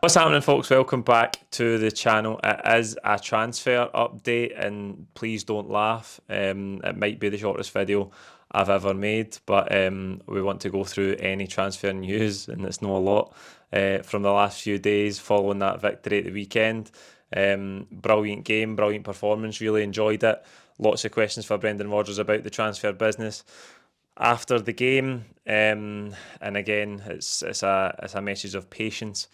What's happening, folks? Welcome back to the channel. It is a transfer update, and please don't laugh. It might be the shortest video I've ever made, but we want to go through any transfer news, and it's not a lot from the last few days following that victory at the weekend. Brilliant game, brilliant performance. Really enjoyed it. Lots of questions for Brendan Rodgers about the transfer business after the game, and again, it's a message of patience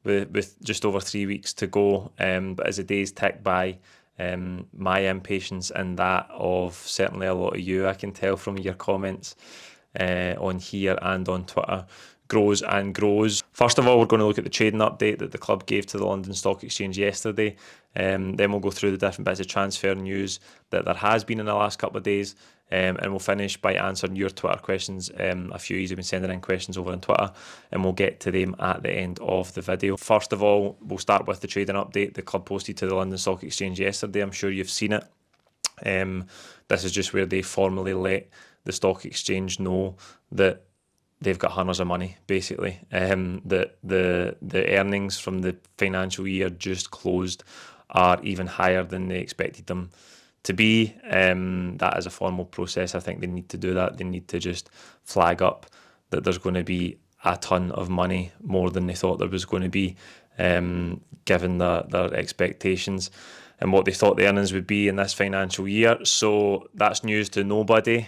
with just over 3 weeks to go. But as the days tick by, my impatience and that of certainly a lot of you, I can tell from your comments on here and on Twitter, grows and grows. First of all, we're going to look at the trading update that the club gave to the London Stock Exchange yesterday. Then we'll go through the different bits of transfer news that there has been in the last couple of days. And we'll finish by answering your Twitter questions. A few of you have been sending in questions over on Twitter, and we'll get to them at the end of the video. First of all, we'll start with the trading update the club posted to the London Stock Exchange yesterday. I'm sure you've seen it. This is just where they formally let the stock exchange know that they've got hundreds of money, basically. That the earnings from the financial year just closed are even higher than they expected them to be. That is a formal process. I think they need to do that. They need to just flag up that there's going to be a ton of money, more than they thought there was going to be, given their expectations and what they thought the earnings would be in this financial year. So that's news to nobody,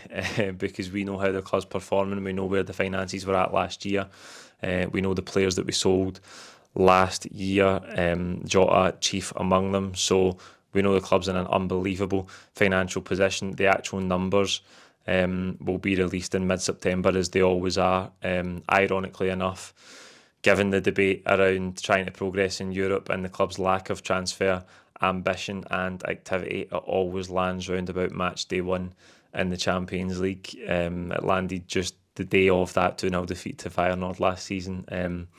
because we know how the club's performing. We know where the finances were at last year. We know the players that we sold last year, Jota chief among them. So we know the club's in an unbelievable financial position. The actual numbers will be released in mid-September, as they always are. Ironically enough, given the debate around trying to progress in Europe and the club's lack of transfer ambition and activity, it always lands round about match day one in the Champions League. It landed just the day of that 2-0 defeat to Feyenoord last season,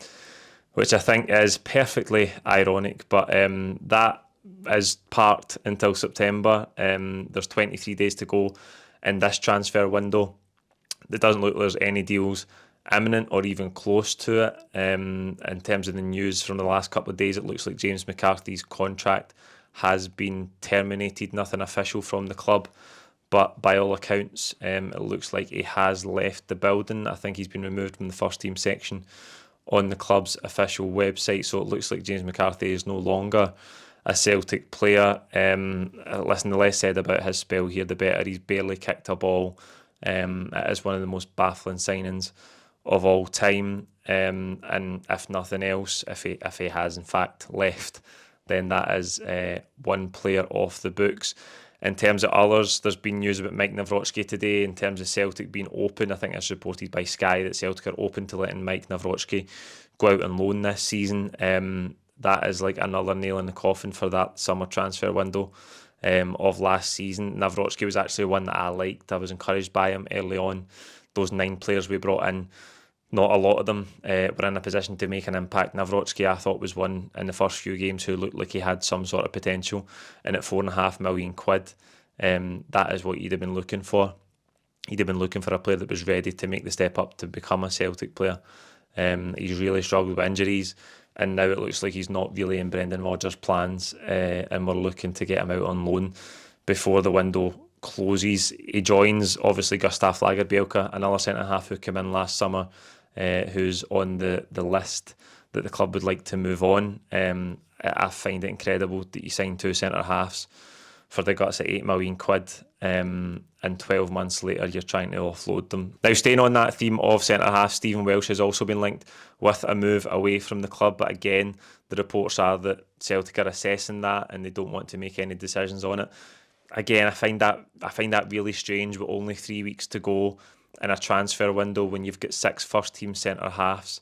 which I think is perfectly ironic, but that is parked until September. There's 23 days to go in this transfer window. It doesn't look like there's any deals imminent or even close to it. In terms of the news from the last couple of days, it looks like James McCarthy's contract has been terminated. Nothing official from the club, but by all accounts, it looks like he has left the building. I think he's been removed from the first team section on the club's official website, so it looks like James McCarthy is no longer a Celtic player. Listen, the less said about his spell here, the better. He's barely kicked a ball. It is one of the most baffling signings of all time. And if nothing else, if he has in fact left, then that is one player off the books. In terms of others, there's been news about Mike Nawrocki today. In terms of Celtic being open, I think it's reported by Sky that Celtic are open to letting Mike Nawrocki go out on loan this season. That is like another nail in the coffin for that summer transfer window of last season. Nawrocki was actually one that I liked. I was encouraged by him early on. Those 9 players we brought in, not a lot of them were in a position to make an impact. Nawrocki, I thought, was one in the first few games who looked like he had some sort of potential. And at £4.5 million, that is what he'd have been looking for. He'd have been looking for a player that was ready to make the step up to become a Celtic player. He's really struggled with injuries, and now it looks like he's not really in Brendan Rodgers' plans, and we're looking to get him out on loan before the window closes. He joins, obviously, Gustav Lagerbielke, another centre-half who came in last summer, who's on the list that the club would like to move on. I find it incredible that you signed 2 centre-halves for the guts at £8 million, and 12 months later you're trying to offload them. Now, staying on that theme of centre-half, Stephen Welsh has also been linked with a move away from the club, but again, the reports are that Celtic are assessing that and they don't want to make any decisions on it. Again, I find that really strange, with only 3 weeks to go in a transfer window when you've got 6 first-team centre-halves.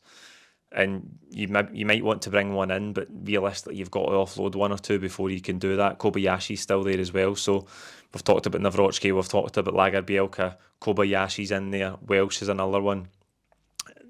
And you might want to bring one in, but realistically, you've got to offload 1 or 2 before you can do that. Kobayashi's still there as well. So we've talked about Nawrocki, we've talked about Lagerbielke, Kobayashi's in there, Welsh is another one.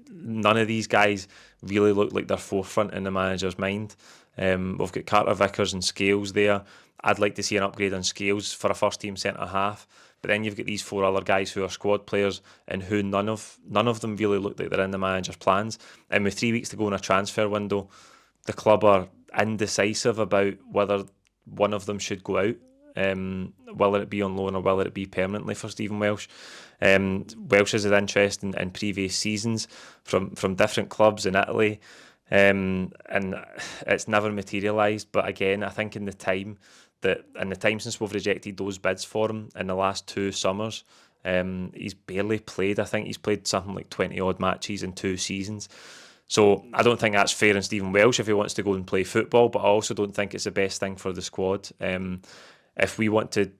None of these guys really look like they're forefront in the manager's mind. We've got Carter Vickers and Scales there. I'd like to see an upgrade on Scales for a first-team centre-half. But then you've got these 4 other guys who are squad players and who none of them really look like they're in the manager's plans. And with 3 weeks to go in a transfer window, the club are indecisive about whether one of them should go out, whether it be on loan or whether it be permanently for Stephen Welsh. Welsh has had interest in previous seasons from different clubs in Italy, and it's never materialised. But again, I think in the time since we've rejected those bids for him in the last 2 summers, he's barely played. I think he's played something like 20 odd matches in 2 seasons. So I don't think that's fair in Stephen Welsh if he wants to go and play football, but I also don't think it's the best thing for the squad. If we want to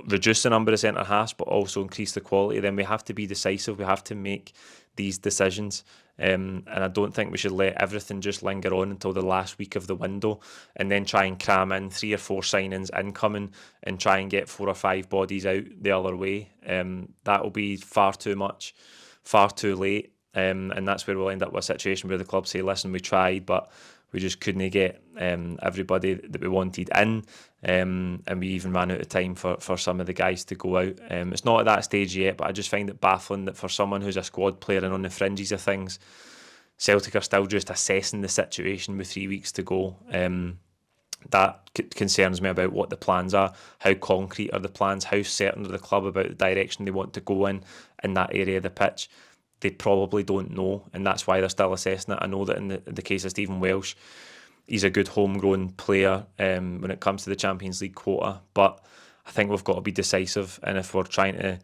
reduce the number of centre halves but also increase the quality, then we have to be decisive. We have to make these decisions, and I don't think we should let everything just linger on until the last week of the window and then try and cram in 3 or 4 signings incoming and try and get 4 or 5 bodies out the other way. That will be far too much, far too late. And that's where we'll end up with a situation where the club say, listen, we tried, but we just couldn't get everybody that we wanted in, and we even ran out of time for some of the guys to go out. It's not at that stage yet, but I just find it baffling that for someone who's a squad player and on the fringes of things, Celtic are still just assessing the situation with 3 weeks to go. That concerns me about what the plans are. How concrete are the plans? How certain are the club about the direction they want to go in that area of the pitch? They probably don't know, and that's why they're still assessing it. I know that in the case of Stephen Welsh, he's a good homegrown player when it comes to the Champions League quota, but I think we've got to be decisive, and if we're trying to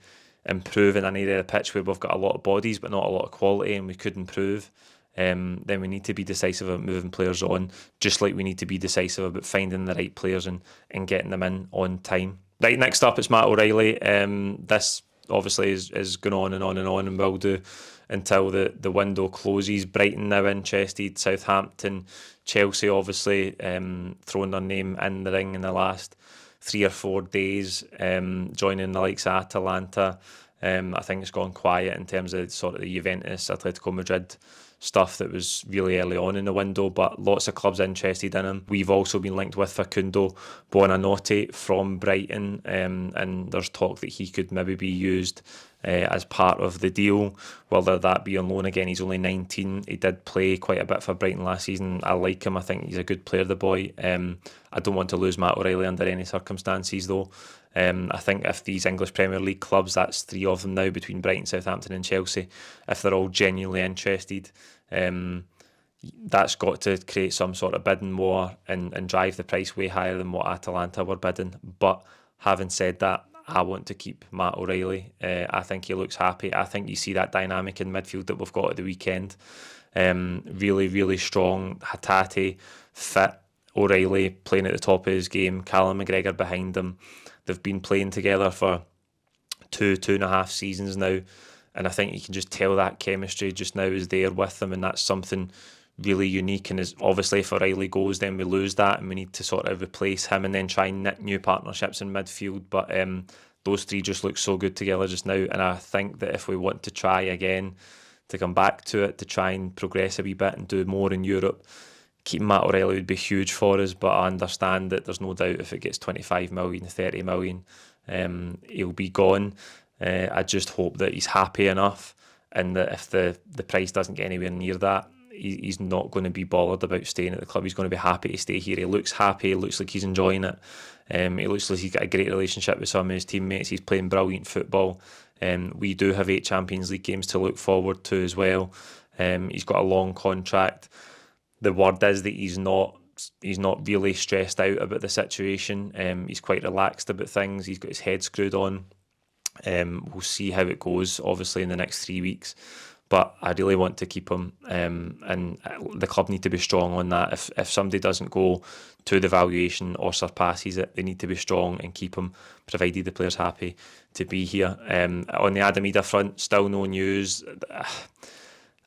improve in an area of the pitch where we've got a lot of bodies but not a lot of quality and we could improve, then we need to be decisive about moving players on, just like we need to be decisive about finding the right players and getting them in on time. Right, next up it's Matt O'Reilly. This obviously is going on and on and on and will do until the window closes. Brighton now interested, Southampton, Chelsea obviously throwing their name in the ring in the last 3 or 4 days, joining the likes of Atalanta. I think it's gone quiet in terms of sort of the Juventus, Atletico Madrid stuff that was really early on in the window, but lots of clubs interested in him. We've also been linked with Facundo Buonanotte from Brighton, and there's talk that he could maybe be used as part of the deal, whether that be on loan. Again, he's only 19. He did play quite a bit for Brighton last season. I like him. I think he's a good player, the boy. I don't want to lose Matt O'Reilly under any circumstances, though. I think if these English Premier League clubs, that's 3 of them now between Brighton, Southampton and Chelsea, if they're all genuinely interested, that's got to create some sort of bidding war and drive the price way higher than what Atalanta were bidding. But having said that, I want to keep Matt O'Reilly. I think he looks happy. I think you see that dynamic in midfield that we've got at the weekend. Really, really strong. Hatate, fit. O'Reilly playing at the top of his game. Callum McGregor behind him. They've been playing together for 2.5 seasons now, and I think you can just tell that chemistry just now is there with them, and that's something really unique. And is obviously if O'Reilly goes, then we lose that, and we need to sort of replace him and then try and knit new partnerships in midfield. But those 3 just look so good together just now, and I think that if we want to try again to come back to it, to try and progress a wee bit and do more in Europe, keeping Matt O'Reilly would be huge for us. But I understand that there's no doubt if it gets 25 million, 30 million, he'll be gone. I just hope that he's happy enough, and that if the price doesn't get anywhere near that, he's not going to be bothered about staying at the club. He's going to be happy to stay here. He looks happy. He looks like he's enjoying it. He looks like he's got a great relationship with some of his teammates. He's playing brilliant football. We do have 8 Champions League games to look forward to as well. He's got a long contract. The word is that he's not really stressed out about the situation. He's quite relaxed about things. He's got his head screwed on. We'll see how it goes, obviously, in the next 3 weeks. But I really want to keep him, and the club need to be strong on that. If somebody doesn't go to the valuation or surpasses it, they need to be strong and keep him, provided the player's happy to be here. On the Adam Idah front, still no news.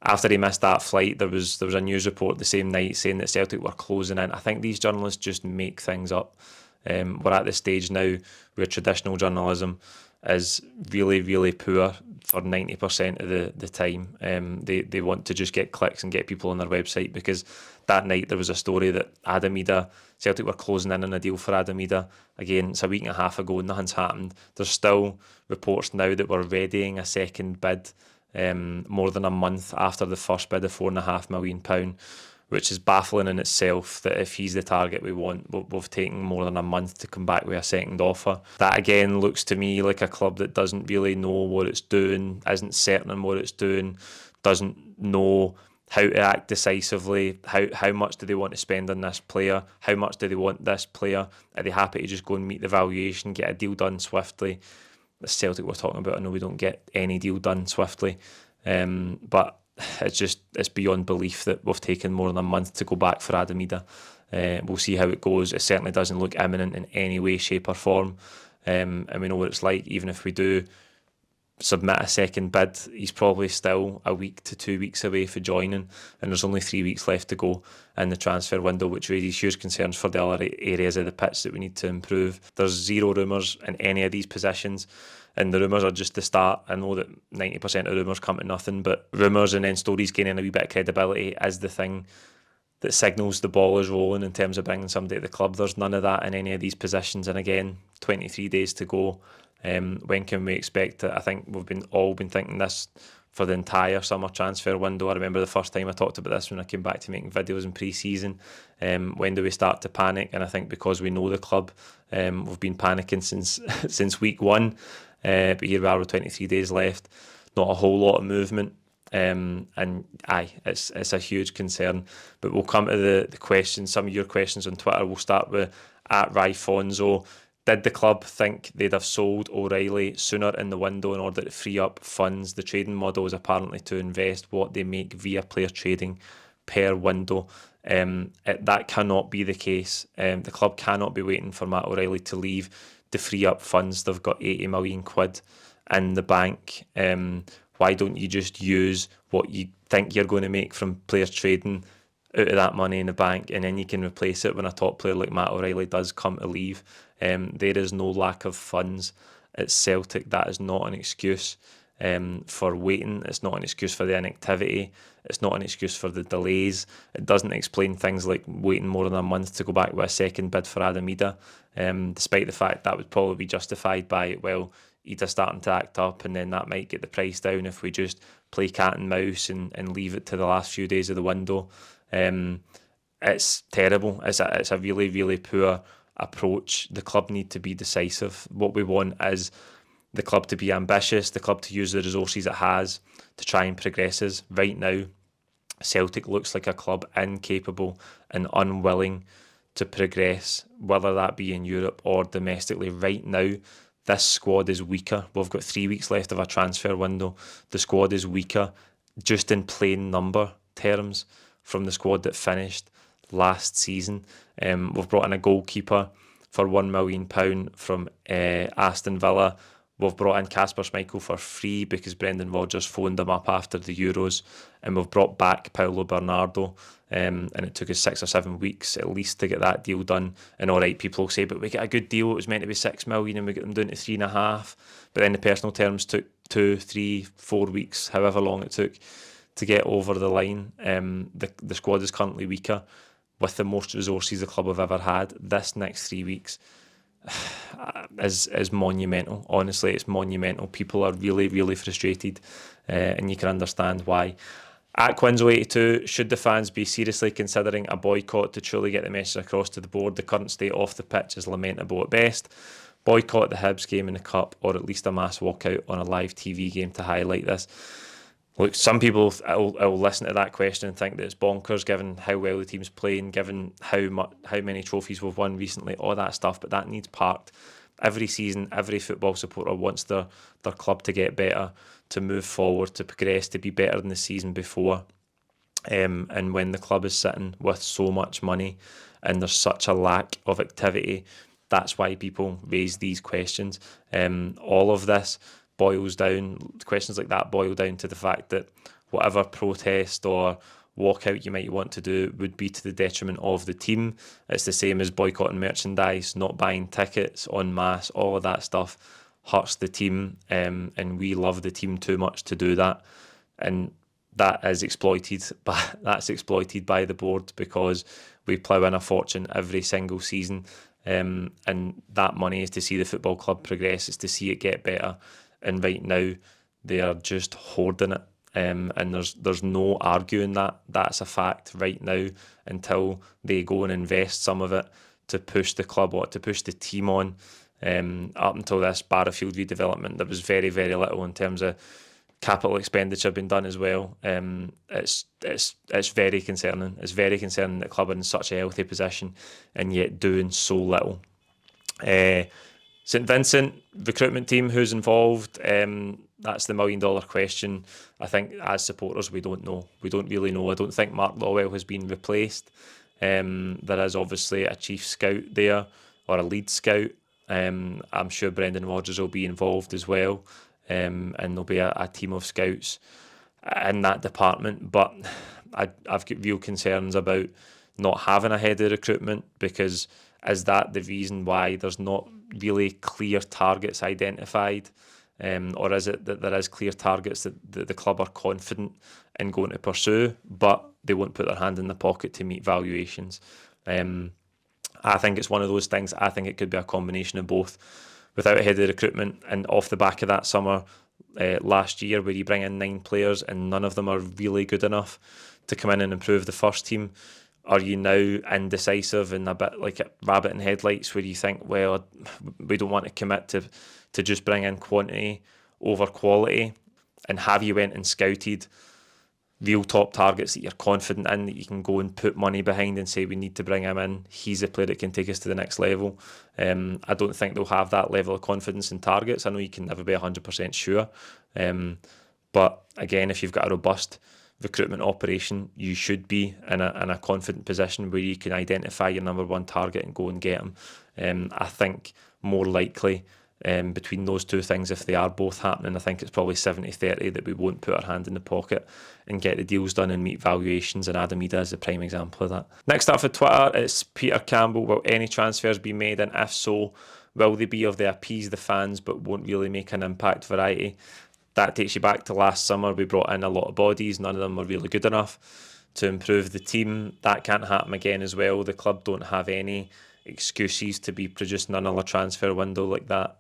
After he missed that flight, there was a news report the same night saying that Celtic were closing in. I think these journalists just make things up. We're at this stage now where traditional journalism is really, really poor for 90% of the time. They want to just get clicks and get people on their website, because that night there was a story that Adam Idah, Celtic were closing in on a deal for Adam Idah. Again, it's a week and a half ago, nothing's happened. There's still reports now that we're readying a second bid more than a month after the first bid of £4.5 million. which is baffling in itself that if he's the target we want, we've taken more than a month to come back with a second offer. That again looks to me like a club that doesn't really know what it's doing, isn't certain on what it's doing, doesn't know how to act decisively, how much do they want to spend on this player, how much do they want this player, are they happy to just go and meet the valuation, get a deal done swiftly. The Celtic we're talking about, I know we don't get any deal done swiftly, but it's beyond belief that we've taken more than a month to go back for Adam Idah. We'll see how it goes. It certainly doesn't look imminent in any way, shape or form, and we know what it's like. Even if we do submit a second bid, he's probably still a week to 2 weeks away for joining, and there's only 3 weeks left to go in the transfer window, which raises huge concerns for the other areas of the pitch that we need to improve. There's zero rumours in any of these positions, and the rumours are just the start. I know that 90% of rumours come to nothing, but rumours and then stories gaining a wee bit of credibility is the thing that signals the ball is rolling in terms of bringing somebody to the club. There's none of that in any of these positions, and again, 23 days to go. When can we expect it? I think we've all been thinking this for the entire summer transfer window. I remember the first time I talked about this when I came back to making videos in pre-season. When do we start to panic? And I think because we know the club, we've been panicking since week one. But here we are with 23 days left. Not a whole lot of movement. It's a huge concern. But we'll come to the questions, some of your questions on Twitter. We'll start with @Ryfonzo. Did the club think they'd have sold O'Reilly sooner in the window in order to free up funds? The trading model is apparently to invest what they make via player trading per window. That cannot be the case. The club cannot be waiting for Matt O'Reilly to leave to free up funds. They've got 80 million quid in the bank. Why don't you just use what you think you're going to make from player trading out of that money in the bank, and then you can replace it when a top player like Matt O'Reilly does come to leave? There is no lack of funds at Celtic. That is not an excuse for waiting. It's not an excuse for the inactivity. It's not an excuse for the delays. It doesn't explain things like waiting more than a month to go back with a second bid for Adam Idah, despite the fact that would probably be justified by, well, Idah starting to act up, and then that might get the price down if we just play cat and mouse and leave it to the last few days of the window. It's terrible. It's a really, really poor approach. The club need to be decisive. What we want is the club to be ambitious, the club to use the resources it has to try and progress us. Right now, Celtic looks like a club incapable and unwilling to progress, whether that be in Europe or domestically. Right now, this squad is weaker. We've got 3 weeks left of a transfer window. The squad is weaker just in plain number terms from the squad that finished last season. We've brought in a goalkeeper for £1 million from Aston Villa. We've brought in Kasper Schmeichel for free because Brendan Rodgers phoned him up after the Euros, and we've brought back Paulo Bernardo, and it took us 6 or 7 weeks at least to get that deal done. And all right, people will say, but we get a good deal, it was meant to be 6 million and we get them down to 3.5, but then the personal terms took 2, 3, 4 weeks, however long it took to get over the line. The squad is currently weaker with the most resources the club have ever had. This next 3 weeks is monumental. Honestly, it's monumental. People are really, really frustrated, and you can understand why. At Quinzo82, should the fans be seriously considering a boycott to truly get the message across to the board? The current state off the pitch is lamentable at best. Boycott the Hibs game in the Cup, or at least a mass walkout on a live TV game to highlight this. Look, some people will listen to that question and think that it's bonkers, given how well the team's playing, given how many trophies we've won recently, all that stuff, but that needs parked. Every season, every football supporter wants their club to get better, to move forward, to progress, to be better than the season before. And when the club is sitting with so much money and there's such a lack of activity, that's why people raise these questions. All of this questions like that boil down to the fact that whatever protest or walkout you might want to do would be to the detriment of the team. It's the same as boycotting merchandise, not buying tickets en masse. All of that stuff hurts the team, and we love the team too much to do that, and that's exploited by the board, because we plough in a fortune every single season, and that money is to see the football club progress, is to see it get better. And right now, they are just hoarding it. and there's no arguing that. That's a fact right now until they go and invest some of it to push the club on, to push the team on. Up until this Barrowfield redevelopment, there was very, very little in terms of capital expenditure being done as well. It's very concerning. It's very concerning that the club are in such a healthy position and yet doing so little. St Vincent recruitment team, who's involved? That's the $1 million question. I think as supporters we don't know. We don't really know. I don't think Mark Lawwell has been replaced. There is obviously a chief scout there, or a lead scout. I'm sure Brendan Rodgers will be involved as well, and there'll be a team of scouts in that department. But I've got real concerns about not having a head of recruitment, because is that the reason why there's not really clear targets identified? Or is it that there is clear targets that the club are confident in going to pursue, but they won't put their hand in the pocket to meet valuations? I think it's one of those things. I think it could be a combination of both. Without a head of recruitment, and off the back of that summer last year, where you bring in 9 players and none of them are really good enough to come in and improve the first team, are you now indecisive and a bit like a rabbit in headlights, where you think, well, we don't want to commit to just bring in quantity over quality? And have you went and scouted real top targets that you're confident in, that you can go and put money behind and say, we need to bring him in, he's a player that can take us to the next level? I don't think they'll have that level of confidence in targets. I know you can never be 100% sure, but again, if you've got a robust recruitment operation, you should be in a confident position where you can identify your number one target and go and get him. I think more likely, between those two things, if they are both happening, I think it's probably 70-30 that we won't put our hand in the pocket and get the deals done and meet valuations, and Adam Idah is a prime example of that. Next up for Twitter, it's Peter Campbell. Will any transfers be made, and if so, will they be of the appease the fans but won't really make an impact variety? That takes you back to last summer. We brought in a lot of bodies. None of them were really good enough to improve the team. That can't happen again as well. The club don't have any excuses to be producing another transfer window like that.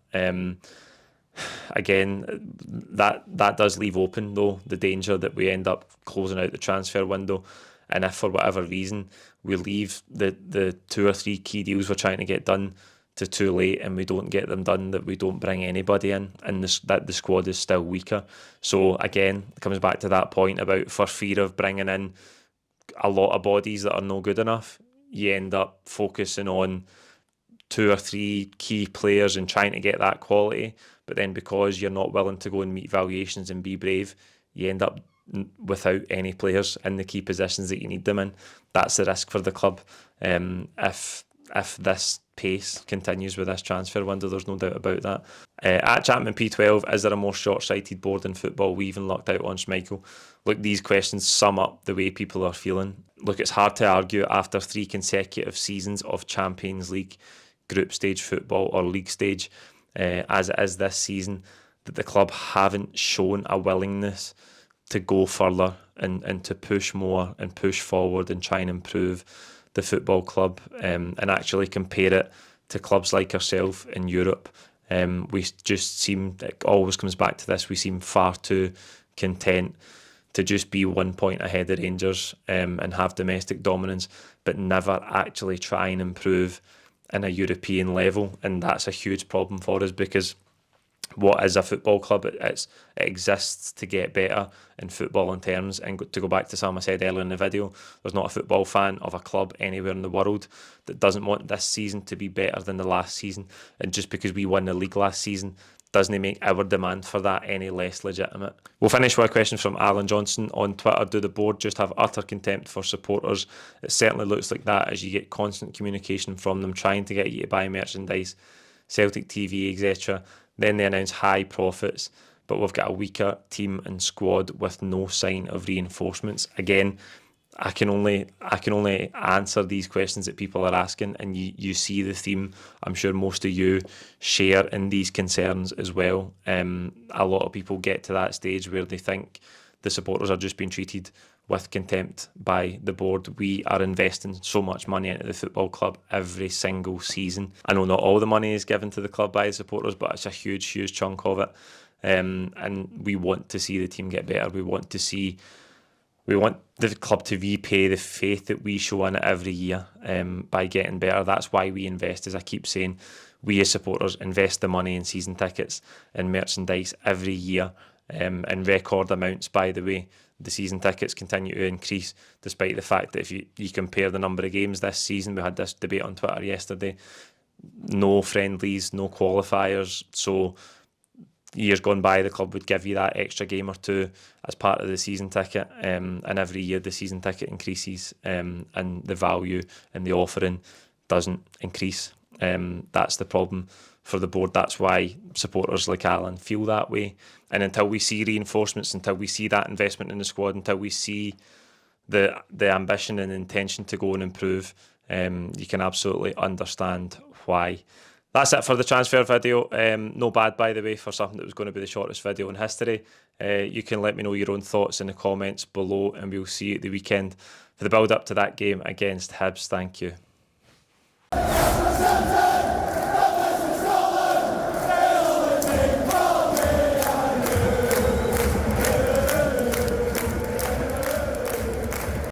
Again, that does leave open, though, the danger that we end up closing out the transfer window. And if for whatever reason we leave the 2 or 3 key deals we're trying to get done to too late and we don't get them done, that we don't bring anybody in, and that the squad is still weaker. So again, it comes back to that point about, for fear of bringing in a lot of bodies that are no good enough, you end up focusing on 2 or 3 key players and trying to get that quality. But then because you're not willing to go and meet valuations and be brave, you end up without any players in the key positions that you need them in. That's the risk for the club. If this pace continues with this transfer window, there's no doubt about that. At Chapman P12, is there a more short-sighted board in football? We even lucked out on Schmeichel. Look, these questions sum up the way people are feeling. Look, it's hard to argue after 3 consecutive seasons of Champions League group stage football, or league stage, as it is this season, that the club haven't shown a willingness to go further and to push more and push forward and try and improve the football club, and actually compare it to clubs like ourselves in Europe. We just seem, it always comes back to this, we seem far too content to just be 1 point ahead of Rangers, and have domestic dominance, but never actually try and improve in a European level. And that's a huge problem for us, because what is a football club? It exists to get better in footballing terms. And to go back to something I said earlier in the video, there's not a football fan of a club anywhere in the world that doesn't want this season to be better than the last season. And just because we won the league last season doesn't make our demand for that any less legitimate. We'll finish with a question from Alan Johnson on Twitter. Do the board just have utter contempt for supporters? It certainly looks like that, as you get constant communication from them trying to get you to buy merchandise, Celtic TV, etc. Then they announce high profits, but we've got a weaker team and squad with no sign of reinforcements. Again, I can only answer these questions that people are asking, and you see the theme. I'm sure most of you share in these concerns as well. A lot of people get to that stage where they think the supporters are just being treated with contempt by the board. We are investing so much money into the football club every single season. I know not all the money is given to the club by the supporters, but it's a huge, huge chunk of it. and we want to see the team get better. We want the club to repay the faith that we show in it every year by getting better. That's why we invest, as I keep saying. We as supporters invest the money in season tickets and merchandise every year in record amounts, by the way. The season tickets continue to increase, despite the fact that if you compare the number of games this season, we had this debate on Twitter yesterday, no friendlies, no qualifiers, so years gone by, the club would give you that extra game or two as part of the season ticket, and every year the season ticket increases, and the value and the offering doesn't increase. That's the problem for the board. That's why supporters like Alan feel that way. And until we see reinforcements, until we see that investment in the squad, until we see the ambition and intention to go and improve, you can absolutely understand why. That's it for the transfer video. No bad, by the way, for something that was going to be the shortest video in history. You can let me know your own thoughts in the comments below, and we'll see you at the weekend for the build-up to that game against Hibs. Thank you.